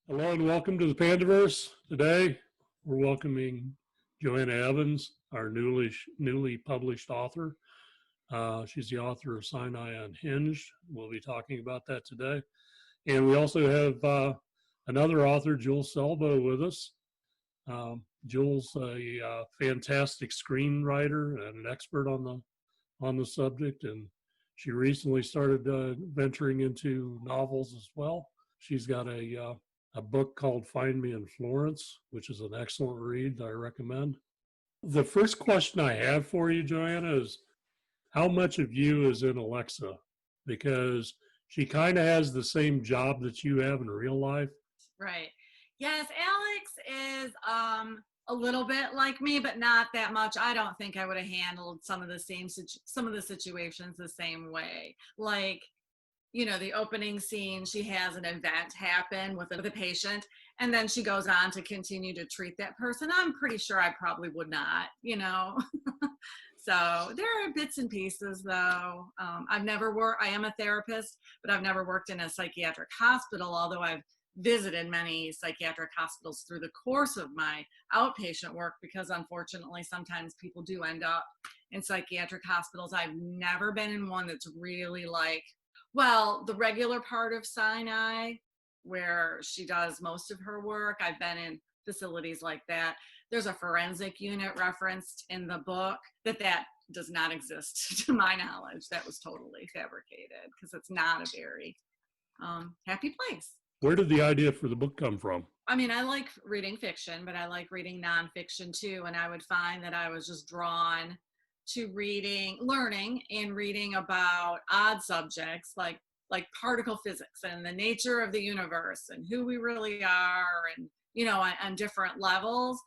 Hello and welcome to the Pandaverse. Today, we're welcoming Joanna Evans, our newly published author. She's the author of SINAI UNHINGED. We'll be talking about that today. And we also have another author, Jule Selbo, with us. Jule's a fantastic screenwriter and an expert on the subject, and she recently started venturing into novels as well. She's got a book called Find Me in Florence, which is an excellent read that I recommend. The first question I have for you, Joanna, is how much of you is in Alexa? Because she kind of has the same job that you have in real life. Right. Yes, Alex is a little bit like me, but not that much. I don't think I would have handled some of the situations the same way. Like, the opening scene, she has an event happen with a patient, and then she goes on to continue to treat that person. I'm pretty sure I probably would not. So there are bits and pieces, though. I am a therapist, but I've never worked in a psychiatric hospital, although I've visited many psychiatric hospitals through the course of my outpatient work, because unfortunately sometimes people do end up in psychiatric hospitals. I've never been in one that's really like, well, the regular part of Sinai, where she does most of her work. I've been in facilities like that. There's a forensic unit referenced in the book that does not exist to my knowledge. That was totally fabricated because it's not a very happy place. Where did the idea for the book come from? I mean, I like reading fiction, but I like reading nonfiction too. And I would find that I was just drawn to learning and reading about odd subjects like particle physics and the nature of the universe and who we really are, and on different levels.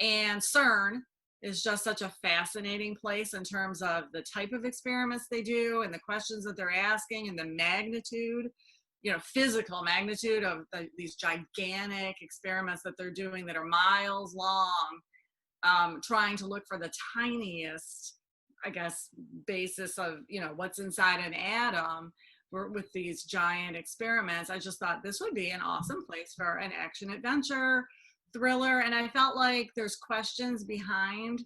And CERN is just such a fascinating place in terms of the type of experiments they do and the questions that they're asking and the magnitude, physical magnitude of these gigantic experiments that they're doing that are miles long, trying to look for the tiniest, I guess, basis of, what's inside an atom with these giant experiments. I just thought this would be an awesome place for an action adventure thriller. And I felt like there's questions behind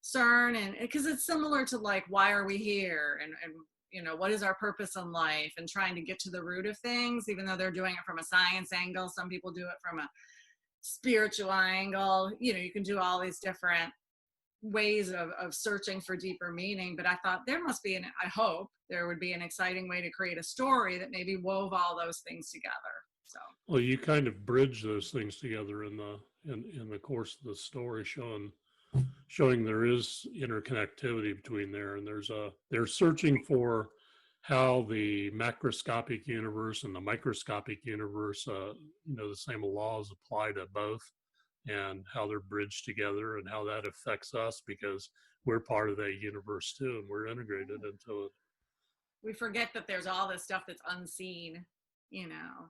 CERN, and because it's similar to like, why are we here? And what is our purpose in life, and trying to get to the root of things, even though they're doing it from a science angle. Some people do it from a spiritual angle. You can do all these different ways of searching for deeper meaning, but I thought I hope there would be an exciting way to create a story that maybe wove all those things together. So, well, you kind of bridge those things together in the course of the story, showing there is interconnectivity between there, and they're searching for how the macroscopic universe and the microscopic universe, the same laws apply to both, and how they're bridged together, and how that affects us because we're part of that universe too, and we're integrated into it. We forget that there's all this stuff that's unseen,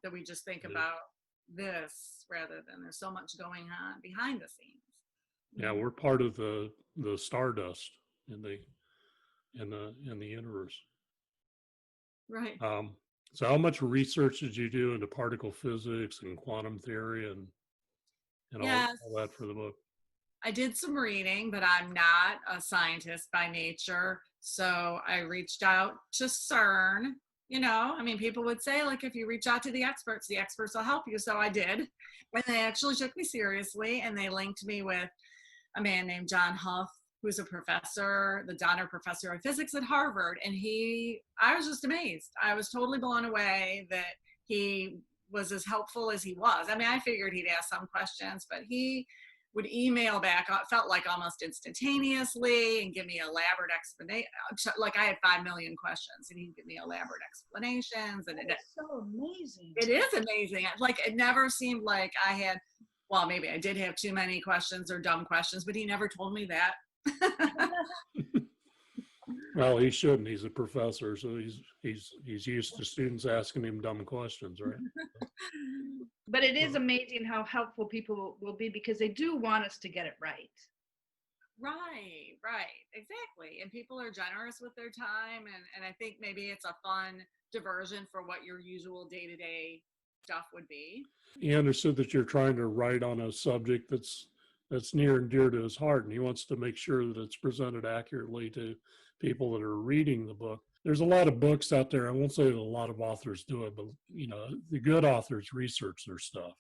that we just think about this, rather than there's so much going on behind the scenes. Yeah, we're part of the stardust in the universe. Right. So how much research did you do into particle physics and quantum theory and Yes, all that for the book? I did some reading, but I'm not a scientist by nature. So I reached out to CERN. People would say, like, if you reach out to the experts will help you. So I did. And they actually took me seriously, and they linked me with a man named John Huff, who's a professor, the Donner Professor of Physics at Harvard. And I was just amazed. I was totally blown away that he was as helpful as he was. I mean, I figured he'd ask some questions, but he would email back, felt like almost instantaneously, and give me elaborate explanation. Like I had 5 million questions, and he'd give me elaborate explanations. And it's so amazing. It is amazing. Like, it never seemed like I had, well, maybe I did have too many questions or dumb questions, but he never told me that. Well, he shouldn't. He's a professor, so he's used to students asking him dumb questions, right? But it is amazing how helpful people will be, because they do want us to get it right. Right, exactly. And people are generous with their time, and I think maybe it's a fun diversion for what your usual day-to-day stuff would be. He understood that you're trying to write on a subject that's near and dear to his heart, and he wants to make sure that it's presented accurately to people that are reading the book. There's a lot of books out there. I won't say that a lot of authors do it, but the good authors research their stuff.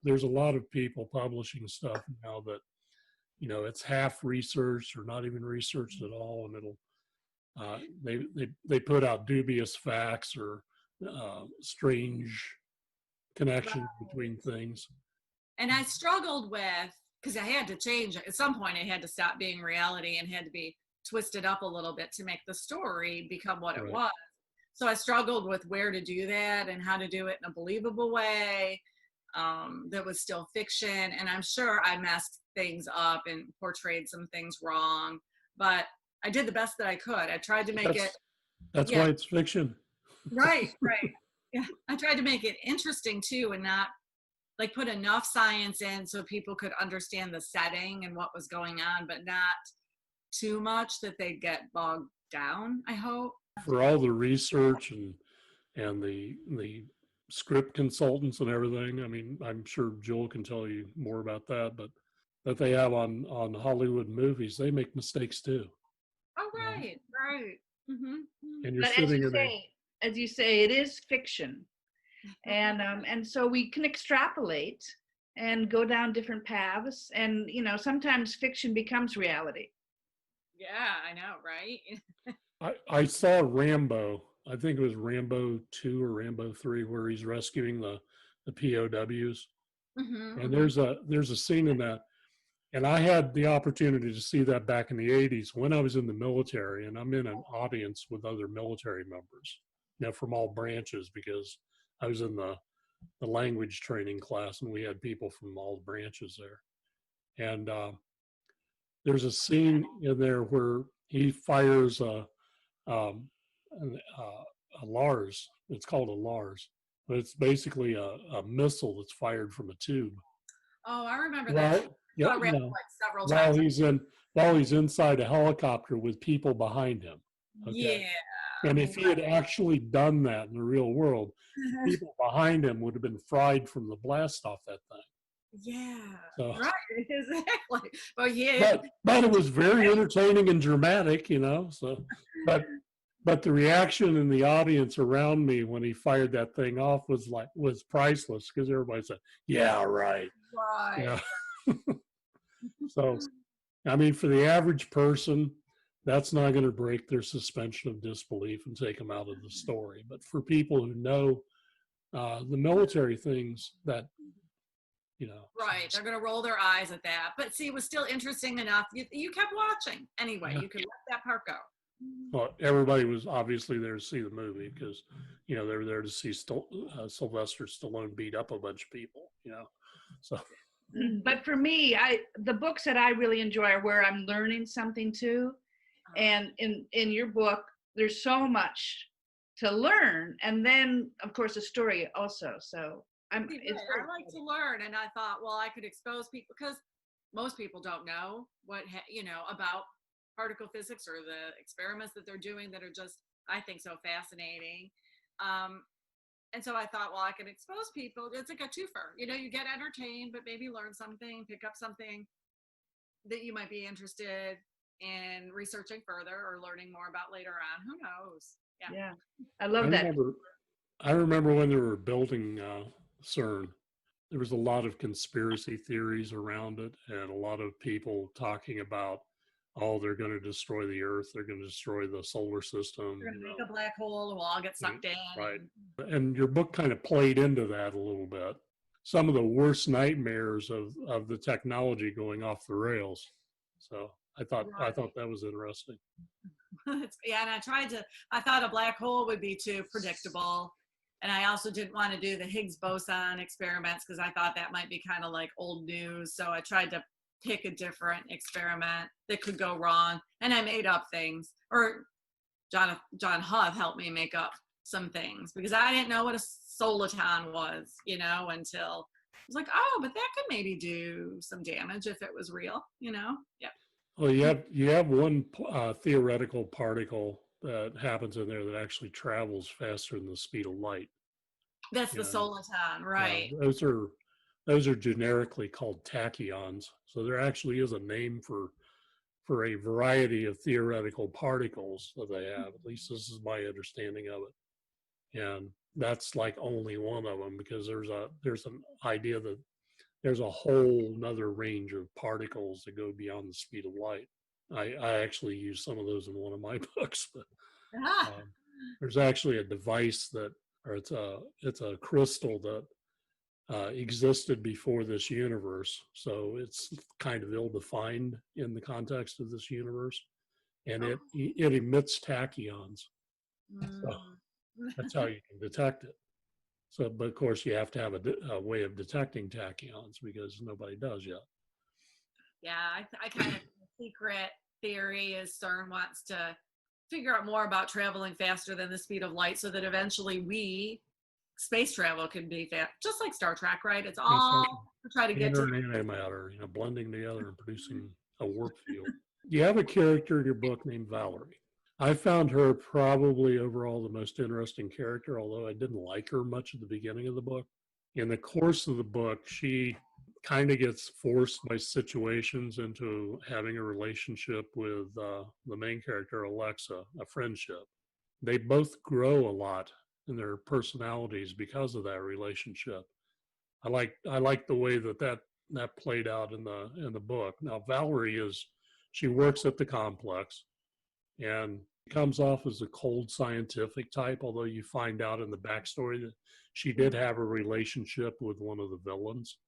There's a lot of people publishing stuff now that it's half researched or not even researched at all, and they put out dubious facts or strange connections between things. And I struggled with, because I had to change it. At some point, it had to stop being reality and had to be twisted up a little bit to make the story become what it was. So I struggled with where to do that and how to do it in a believable way that was still fiction. And I'm sure I messed things up and portrayed some things wrong, but I did the best that I could. I tried to make it. That's why it's fiction. Right. Yeah. I tried to make it interesting too, and not like put enough science in so people could understand the setting and what was going on, but not too much that they get bogged down, I hope. For all the research and the script consultants and everything, I mean, I'm sure Jule can tell you more about that, but that they have on Hollywood movies, they make mistakes too. Oh, right. Mm-hmm. And you're But sitting as you say, it is fiction. And so we can extrapolate and go down different paths. And, sometimes fiction becomes reality. Yeah, I know, right? I saw Rambo. I think it was Rambo 2 or Rambo 3 where he's rescuing the POWs. Mm-hmm. And there's a scene in that. And I had the opportunity to see that back in the 80s when I was in the military, and I'm in an audience with other military members, from all branches, because I was in the language training class and we had people from all the branches there. And there's a scene in there where he fires a Lars. It's called a Lars, but it's basically a missile that's fired from a tube. Oh, I remember that. Yeah, Like several times. While he's inside a helicopter with people behind him. Okay? Yeah. And if he had actually done that in the real world, people behind him would have been fried from the blast off that thing. Yeah. So, right. Exactly. But yeah. But it was very entertaining and dramatic, So, but the reaction in the audience around me when he fired that thing off was priceless, because everybody said, "Yeah, right." Right. Yeah. So, I mean, for the average person, that's not going to break their suspension of disbelief and take them out of the story. But for people who know the military things, that, Right. They're going to roll their eyes at that. But see, it was still interesting enough. You kept watching. Anyway, you could let that part go. Well, everybody was obviously there to see the movie because, they were there to see Sylvester Stallone beat up a bunch of people, So. But for me, the books that I really enjoy are where I'm learning something too. And in your book, there's so much to learn, and then of course a story also. So I like to learn, and I thought, well, I could expose people, because most people don't know what about particle physics or the experiments that they're doing that are just, I think, so fascinating. And so I thought, well, I can expose people. It's like a twofer. You get entertained, but maybe learn something, pick up something that you might be interested in researching further or learning more about later on. Who knows? Yeah. I love that. I remember when they were building CERN, there was a lot of conspiracy theories around it, and a lot of people talking about, they're going to destroy the Earth. They're going to destroy the solar system. They're going to make a black hole and we'll all get sucked in. Right. And your book kind of played into that a little bit. Some of the worst nightmares of the technology going off the rails. So I thought that was interesting. Yeah, and I thought a black hole would be too predictable. And I also didn't want to do the Higgs boson experiments because I thought that might be kind of like old news. So I tried to pick a different experiment that could go wrong, and I made up things. Or John Huff helped me make up some things because I didn't know what a soliton was, until I was like, oh, but that could maybe do some damage if it was real, Yep. Well, you have one theoretical particle that happens in there that actually travels faster than the speed of light. That's the And soliton, right? those are generically called tachyons. So there actually is a name for a variety of theoretical particles that they have. At least this is my understanding of it. And that's like only one of them, because there's an idea that there's a whole nother range of particles that go beyond the speed of light. I actually use some of those in one of my books, but Ah, there's actually a device that, or it's a crystal that existed before this universe. So it's kind of ill-defined in the context of this universe, and oh. it emits tachyons. So Mm. that's how you can detect it. So, but of course, you have to have a way of detecting tachyons, because nobody does yet. Yeah, I kind of secret theory is CERN wants to figure out more about traveling faster than the speed of light, so that eventually space travel can be fast, just like Star Trek, right? It's all to try to get to. Matter and antimatter, blending together and producing a warp field. You have a character in your book named Valerie. I found her probably overall the most interesting character, although I didn't like her much at the beginning of the book. In the course of the book, she kind of gets forced by situations into having a relationship with the main character, Alexa, a friendship. They both grow a lot in their personalities because of that relationship. I like the way that played out in the book. Now Valerie she works at the complex, and comes off as a cold scientific type, although you find out in the backstory that she did have a relationship with one of the villains,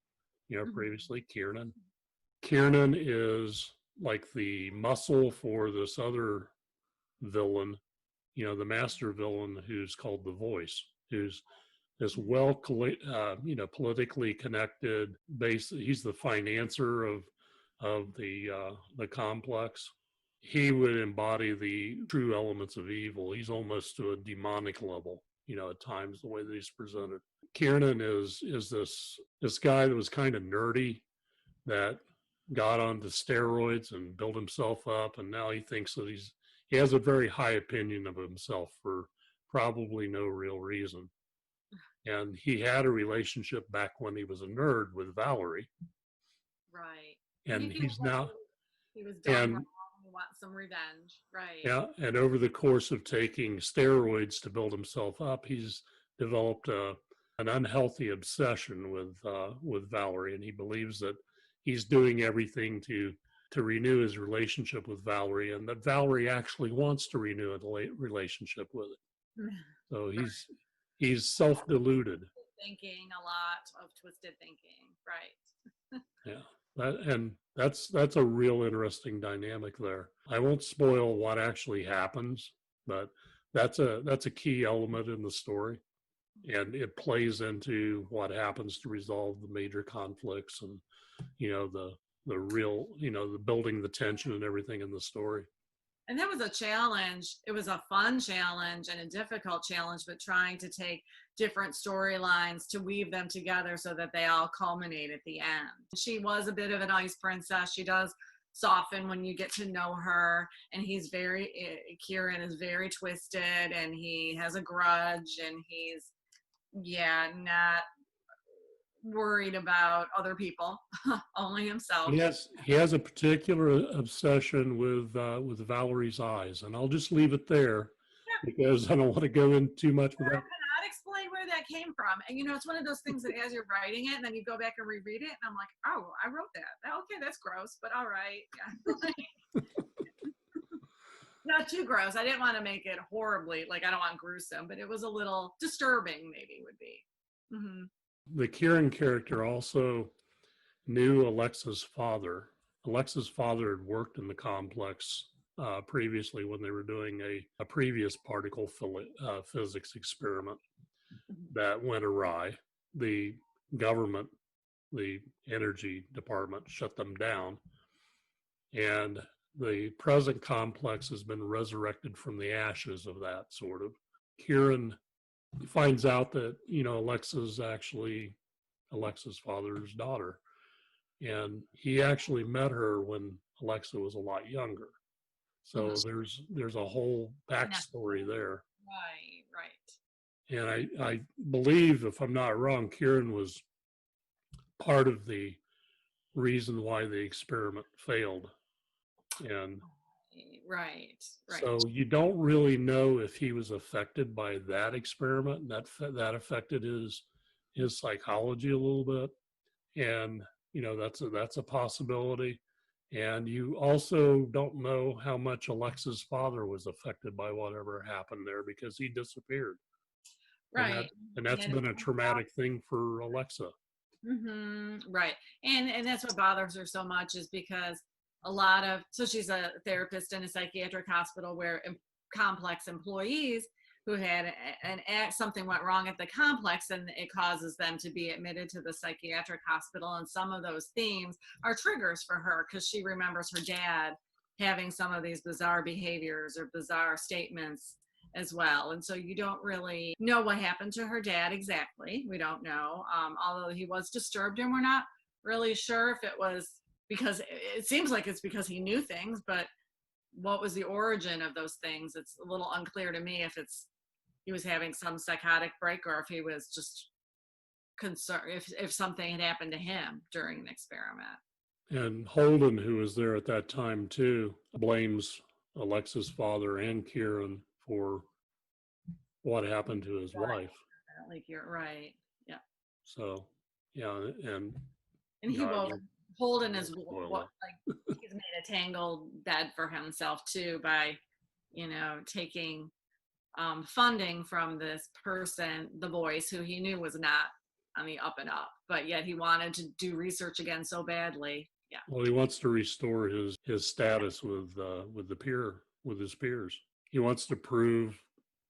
previously, Kiernan. Kiernan is like the muscle for this other villain, the master villain, who's called the Voice, who's this politically connected base. He's the financier of the complex. He would embody the true elements of evil. He's almost to a demonic level, at times, the way that he's presented. Kiernan is this guy that was kind of nerdy, that got onto steroids and built himself up, and now he thinks that he has a very high opinion of himself for probably no real reason. And he had a relationship back when he was a nerd with Valerie. Right. And he's now, he was done wrong. and He wants some revenge. Right. yeah, and over the course of taking steroids to build himself up, he's developed an unhealthy obsession with Valerie, and he believes that he's doing everything to renew his relationship with Valerie, and that Valerie actually wants to renew a relationship with him. So he's self-deluded. Thinking, a lot of twisted thinking. Right. Yeah. That's a real interesting dynamic there. I won't spoil what actually happens, but that's a key element in the story, and it plays into what happens to resolve the major conflicts, and the real, the building the tension and everything in the story. And that was a challenge. It was a fun challenge and a difficult challenge, but trying to take different storylines to weave them together so that they all culminate at the end. She was a bit of an ice princess. She does soften when you get to know her, and Kieran is very twisted, and he has a grudge, and he's not worried about other people, only himself. He has a particular obsession with Valerie's eyes, and I'll just leave it there, because I don't want to go into too much with that. I cannot explain where that came from, and it's one of those things that as you're writing it, and then you go back and reread it, and I'm like, oh, I wrote that. Okay, that's gross, but all right. Yeah. Not too gross. I didn't want to make it horribly, I don't want gruesome, but it was a little disturbing, maybe would be. Mm-hmm. The Kieran character also knew Alexa's father. Alexa's father had worked in the complex previously when they were doing a previous particle physics experiment that went awry. The government, the energy department, shut them down, and the present complex has been resurrected from the ashes of that, sort of. Kieran finds out that Alexa's actually Alexa's father's daughter, and he actually met her when Alexa was a lot younger. So there's a whole backstory there. Right. And I believe, if I'm not wrong, Kieran was part of the reason why the experiment failed. And Right. so you don't really know if he was affected by that experiment, and that affected his psychology a little bit. And that's a possibility. And you also don't know how much Alexa's father was affected by whatever happened there, because he disappeared. Right. And that's been a traumatic thing for Alexa. Right. And that's what bothers her so much, is because so she's a therapist in a psychiatric hospital where complex employees who had something went wrong at the complex, and it causes them to be admitted to the psychiatric hospital. And some of those themes are triggers for her, because she remembers her dad having some of these bizarre behaviors or bizarre statements as well. And so you don't really know what happened to her dad exactly. We don't know, although he was disturbed, and we're not really sure if it was because, it seems like it's because he knew things, but what was the origin of those things? It's a little unclear to me if he was having some psychotic break, or if he was just concerned if something had happened to him during an experiment. And Holden, who was there at that time too, blames Alexa's father and Kieran for what happened to his wife. Like, you're right. Yeah. So, yeah, and Holden is he's made a tangled bed for himself too by, taking funding from this person, The Voice, who he knew was not on the up and up, but yet he wanted to do research again so badly. Yeah. Well, he wants to restore his status with his peers. He wants to prove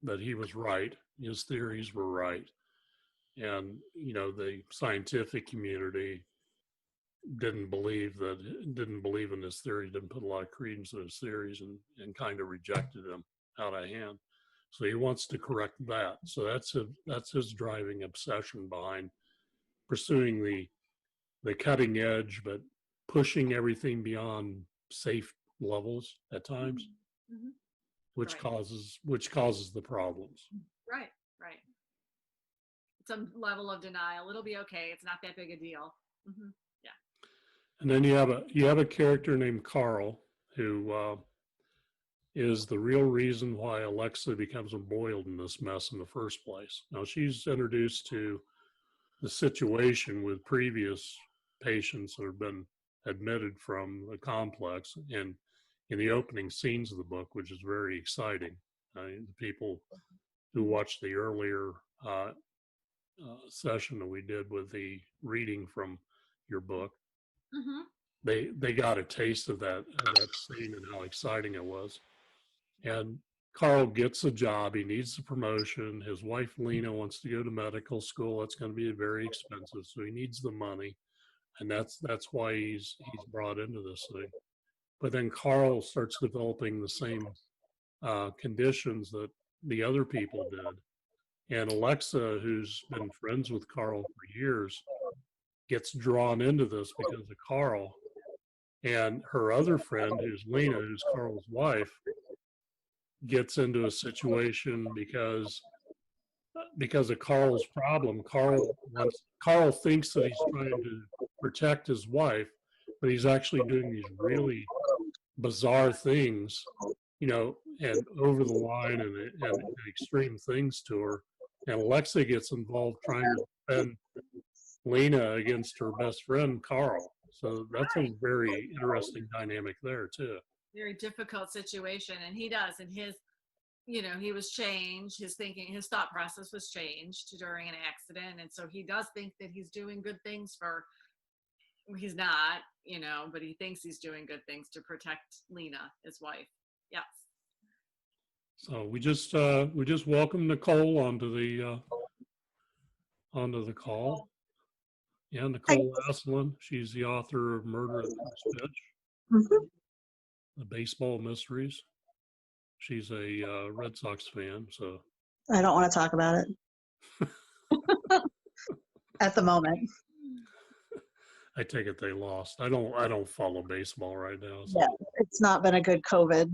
that he was right. His theories were right. And, the scientific community didn't believe in his theory, didn't put a lot of credence in his theories, and kind of rejected him out of hand. So he wants to correct that. So that's his driving obsession behind pursuing the cutting edge, but pushing everything beyond safe levels at times, which causes the problems. Right. Some level of denial. It'll be okay. It's not that big a deal. Yeah. And then you have a character named Carl, who is the real reason why Alexa becomes embroiled in this mess in the first place. Now, she's introduced to the situation with previous patients that have been admitted from the complex, and in the opening scenes of the book, which is very exciting. The people who watched the earlier session that we did with the reading from your book, they got a taste of that scene and how exciting it was. And Carl gets a job. He needs the promotion. His wife, Lena, wants to go to medical school. That's going to be very expensive. So he needs the money. And that's why he's brought into this thing. But then Carl starts developing the same conditions that the other people did. And Alexa, who's been friends with Carl for years, gets drawn into this because of Carl. And her other friend, who's Lena, who's Carl's wife, gets into a situation because of Carl's problem. Carl thinks that he's trying to protect his wife, but he's actually doing these really bizarre things, and over the line and extreme things to her. And Alexa gets involved trying to defend Lena against her best friend, Carl. So that's a very interesting dynamic there too. Very difficult situation. And he does, and he was changed. His thinking, his thought process was changed during an accident. And so he does think that he's doing good things he's not, but he thinks he's doing good things to protect Lena, his wife. Yes. So we just welcomed Nicole onto the call. Yeah, Nicole Asselin. She's the author of Murder at First Pitch, the baseball mysteries. She's a Red Sox fan, so I don't want to talk about it at the moment. I take it they lost. I don't follow baseball right now. So. Yeah, it's not been a good COVID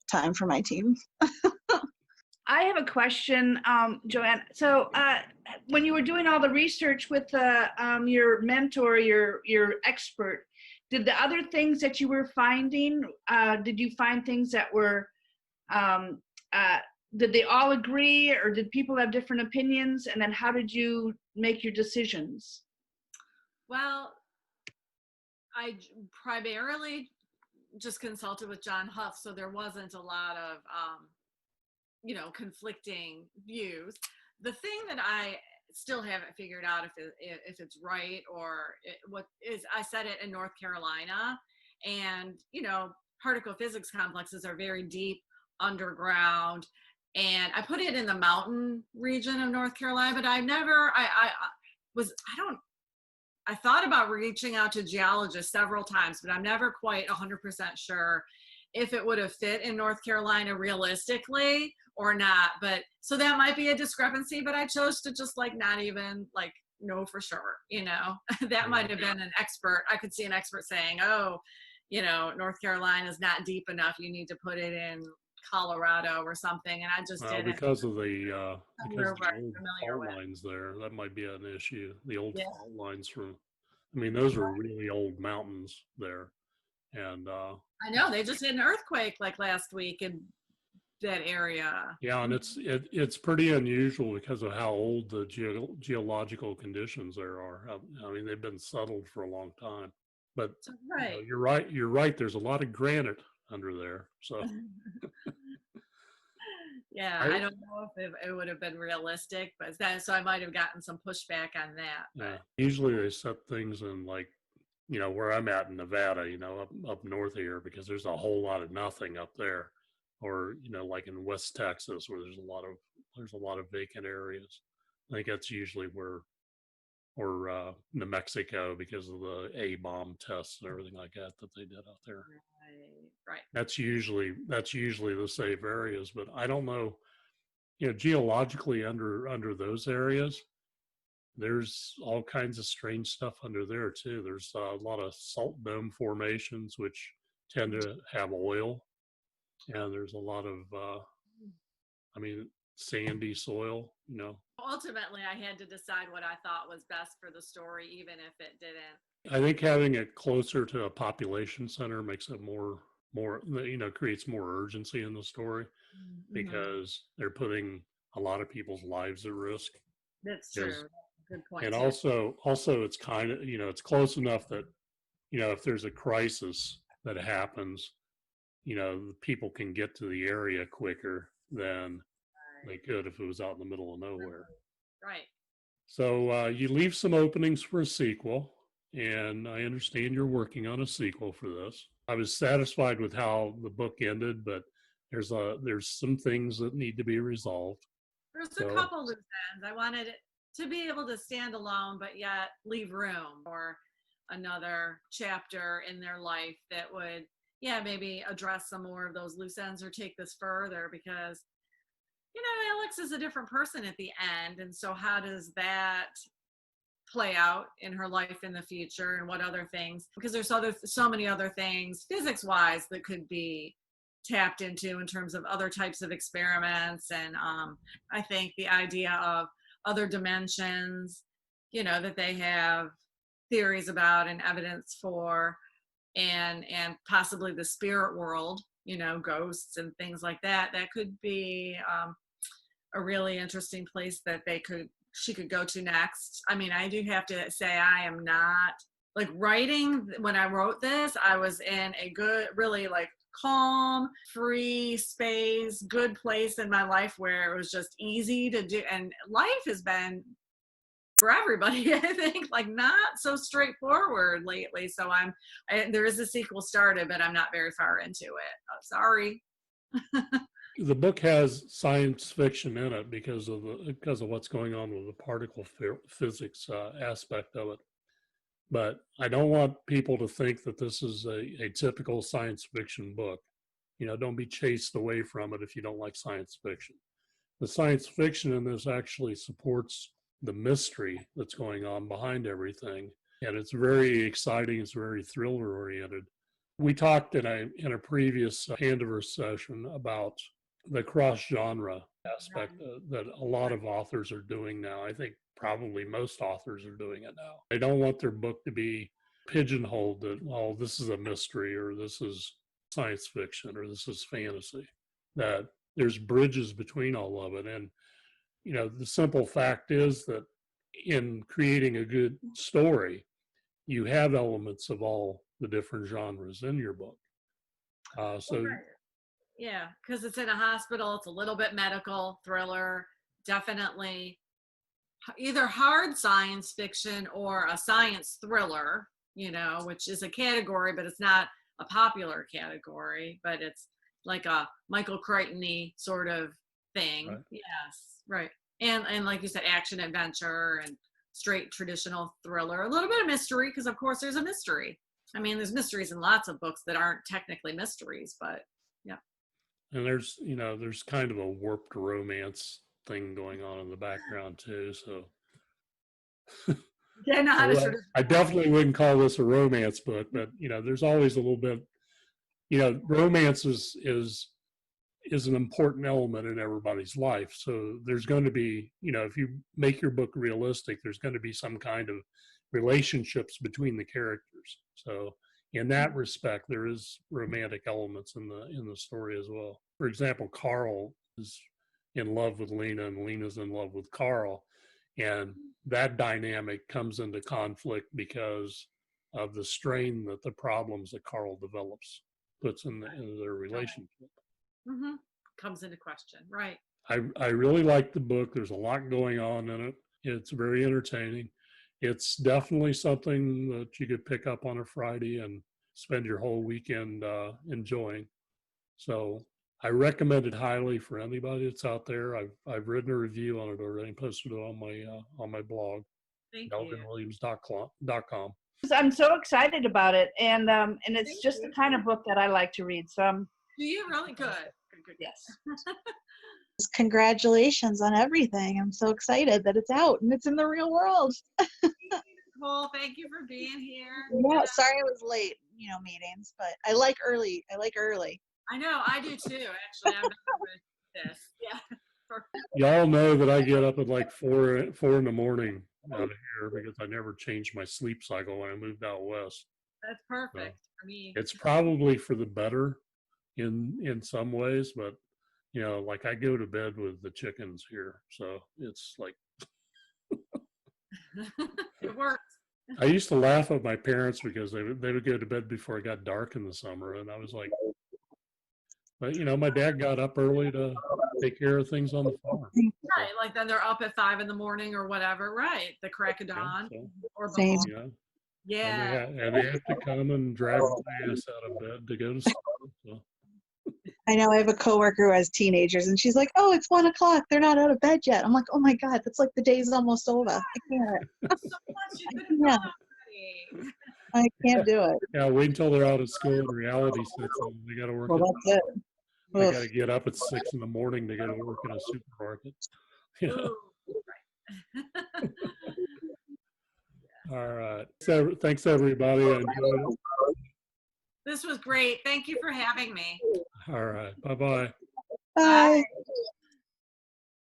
time for my team. I have a question, Joanne. So when you were doing all the research with your mentor, your expert, did the other things that you were finding, did you find things that were, did they all agree, or did people have different opinions? And then how did you make your decisions? Well, I primarily just consulted with John Huff, so there wasn't a lot of conflicting views. The thing that I still haven't figured out if it's right or what is, I said it in North Carolina, and particle physics complexes are very deep underground, and I put it in the mountain region of North Carolina, but I never I thought about reaching out to geologists several times, but I'm never quite 100% sure if it would have fit in North Carolina realistically or not. But so that might be a discrepancy, but I chose to just not even know for sure, that might have been an expert. I could see an expert saying, oh, North Carolina is not deep enough. You need to put it in Colorado or something. And I just didn't. Because of the old familiar with. fault lines there, that might be an issue. The old Yeah. fault lines those are really old mountains there. And I know they just had an earthquake last week in that area. yeah, and it's pretty unusual because of how old the geological conditions there are. I mean, they've been settled for a long time. But Right. you're right. You're right. There's a lot of granite under there. So yeah, I don't know if it would have been realistic, but so I might have gotten some pushback on that. yeah, usually they set things in where I'm at in Nevada, up north here, because there's a whole lot of nothing up there, or like in West Texas where there's a lot of vacant areas. I think that's usually or New Mexico because of the A-bomb tests and everything like that they did out there. Right. That's usually the safe areas, but I don't know, geologically under those areas, there's all kinds of strange stuff under there too. There's a lot of salt dome formations which tend to have oil, and there's a lot of sandy soil. Ultimately, I had to decide what I thought was best for the story, even if it didn't. I think having it closer to a population center makes it more creates more urgency in the story, because they're putting a lot of people's lives at risk. That's true. Good point. And also it's kind of, it's close enough that, if there's a crisis that happens, people can get to the area quicker than they could if it was out in the middle of nowhere. Right. So you leave some openings for a sequel, and I understand you're working on a sequel for this. I was satisfied with how the book ended, but there's some things that need to be resolved. There's a couple loose ends. I wanted it to be able to stand alone, but yet leave room for another chapter in their life that would, maybe address some more of those loose ends or take this further, because Alex is a different person at the end. And so how does that play out in her life in the future, and what other things, because there's so many other things physics wise that could be tapped into in terms of other types of experiments. And I think the idea of other dimensions, that they have theories about and evidence for, and possibly the spirit world, ghosts and things like that could be a really interesting place that she could go to next. I mean, I do have to say, I am not writing. When I wrote this, I was in a good, really calm, free space, good place in my life where it was just easy to do. And life has been, for everybody, I think, not so straightforward lately. So there is a sequel started, but I'm not very far into it. Oh, sorry. The book has science fiction in it because of what's going on with the particle physics aspect of it. But I don't want people to think that this is a typical science fiction book. Don't be chased away from it if you don't like science fiction. The science fiction in this actually supports the mystery that's going on behind everything. And it's very exciting. It's very thriller oriented. We talked in a previous Pandaverse session about the cross genre aspect that a lot of authors are doing now. I think probably most authors are doing it now. They don't want their book to be pigeonholed that, oh, this is a mystery or this is science fiction or this is fantasy. That there's bridges between all of it. And, you know, the simple fact is that in creating a good story, you have elements of all the different genres in your book. So yeah, because it's in a hospital, it's a little bit medical, thriller, definitely either hard science fiction or a science thriller, you know, which is a category, but it's not a popular category, but it's like a Michael Crichton-y sort of thing. Right. Yes, right. And like you said, action adventure and straight traditional thriller, a little bit of mystery, because of course there's a mystery. I mean, there's mysteries in lots of books that aren't technically mysteries, but yeah. and there's, you know, there's kind of a warped romance thing going on in the background too. So Yeah, not so I definitely wouldn't call this a romance book, but you know, there's always a little bit, you know, romance is an important element in everybody's life. So there's going to be, you know, if you make your book realistic, there's going to be some kind of relationships between the characters. So in that respect, there is romantic elements in the story as well. For example, Carl is in love with Lena and Lena's in love with Carl. And that dynamic comes into conflict because of the strain that the problems that Carl develops puts in their relationship. Mm-hmm. Comes into question, right? I really like the book. There's a lot going on in it. It's very entertaining. It's definitely something that you could pick up on a Friday and spend your whole weekend enjoying. So I recommend it highly for anybody that's out there. I've written a review on it already and posted it on my blog, Thank you. elgonwilliams.com. I'm so excited about it, and it's Thank just you. the kind of book that I like to read. So Do you really good? Good. yes. Congratulations on everything. I'm so excited that it's out and it's in the real world. Nicole, thank you for being here. Yeah, sorry I was late, you know, meetings, but I like early. I know, I do too, actually. I'm not with this. Yeah. Y'all know that I get up at like four in the morning out of here because I never changed my sleep cycle when I moved out west. That's perfect for me. It's probably for the better in some ways, but you know, like I go to bed with the chickens here, so it's like It works. I used to laugh at my parents because they would go to bed before it got dark in the summer, and I was like, but you know, my dad got up early to take care of things on the farm. Right, like then they're up at 5 in the morning or whatever, right? The crack of dawn So, or Same. before. you know, Yeah. and they have to come and drag my ass out of bed to go to school. So. I know I have a coworker who has teenagers and she's like, oh, it's 1 o'clock. They're not out of bed yet. I'm like, oh my God, that's like the day's almost over. I can't. So much you could have Yeah. done already. I can't do it. Yeah, wait until they're out of school and reality sets in. They got to work. Well, that's it. They Oof. got to get up at 6 in the morning to go to work in a supermarket. Yeah. Ooh, right. All right. So, thanks everybody. I enjoyed it. This was great. Thank you for having me. All right. Bye-bye. Bye.